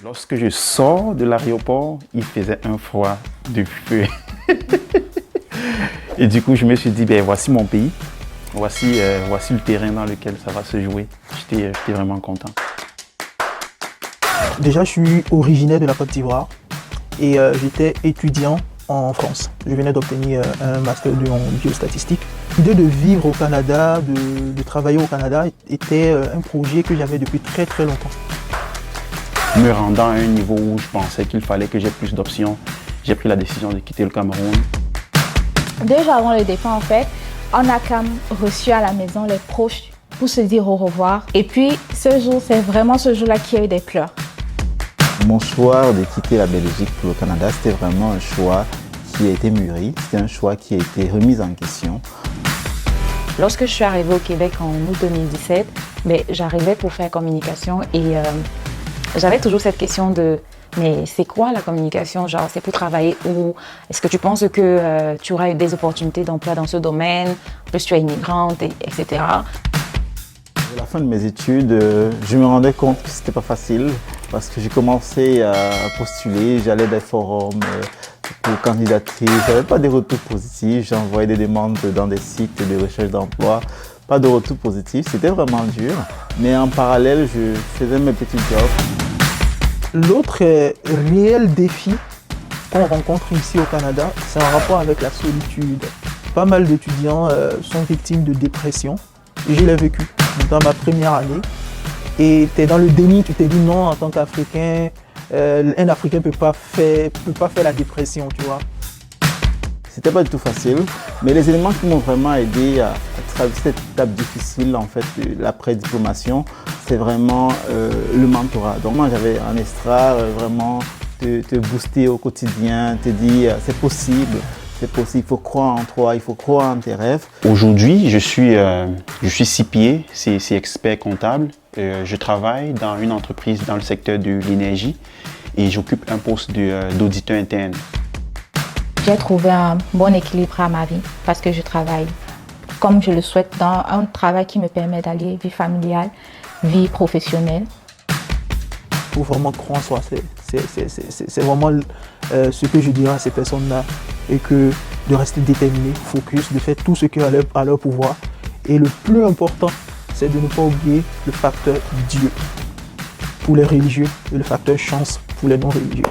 Lorsque je sors de l'aéroport, il faisait un froid de feu. Et du coup, je me suis dit, ben, voici mon pays, voici le terrain dans lequel ça va se jouer. J'étais vraiment content. Déjà, je suis originaire de la Côte d'Ivoire et j'étais étudiant en France. Je venais d'obtenir un master en biostatistique. L'idée de vivre au Canada, de travailler au Canada était un projet que j'avais depuis très très longtemps. Me rendant à un niveau où je pensais qu'il fallait que j'ai plus d'options, j'ai pris la décision de quitter le Cameroun. Déjà avant le départ, en fait, on a quand même reçu à la maison les proches pour se dire au revoir. Et puis, ce jour, c'est vraiment ce jour-là qu'il y a eu des pleurs. Mon choix de quitter la Belgique pour le Canada, c'était vraiment un choix qui a été mûri. C'était un choix qui a été remis en question. Lorsque je suis arrivée au Québec en août 2017, j'arrivais pour faire communication et j'avais toujours cette question de mais c'est quoi la communication? Genre, c'est pour travailler où? Est-ce que tu penses que tu auras des opportunités d'emploi dans ce domaine? En plus, tu es immigrante, etc. À la fin de mes études, je me rendais compte que c'était pas facile parce que j'ai commencé à postuler, j'allais des forums pour candidater, j'avais pas de retours positifs, j'envoyais des demandes dans des sites de recherche d'emploi, pas de retours positifs, c'était vraiment dur, mais en parallèle, je faisais mes petits jobs. L'autre réel défi qu'on rencontre ici au Canada, c'est en rapport avec la solitude. Pas mal d'étudiants sont victimes de dépression. Je l'ai vécu dans ma première année. Et tu es dans le déni, tu t'es dit non, en tant qu'Africain, un Africain ne peut pas faire la dépression, tu vois. C'était pas du tout facile, mais les éléments qui m'ont vraiment aidé à traverser cette étape difficile en fait de l'après-diplomation, c'est vraiment le mentorat. Donc moi j'avais un extra vraiment te booster au quotidien, te dire c'est possible, il faut croire en toi, il faut croire en tes rêves. Aujourd'hui, je suis CPA, c'est expert comptable. Je travaille dans une entreprise dans le secteur de l'énergie et j'occupe un poste d'auditeur interne. J'ai trouvé un bon équilibre à ma vie parce que je travaille comme je le souhaite dans un travail qui me permet d'allier vie familiale, vie professionnelle. Il faut vraiment croire en soi, c'est vraiment ce que je dirais à ces personnes-là et que de rester déterminé, focus, de faire tout ce qui est à leur pouvoir. Et le plus important, c'est de ne pas oublier le facteur Dieu pour les religieux et le facteur chance pour les non-religieux.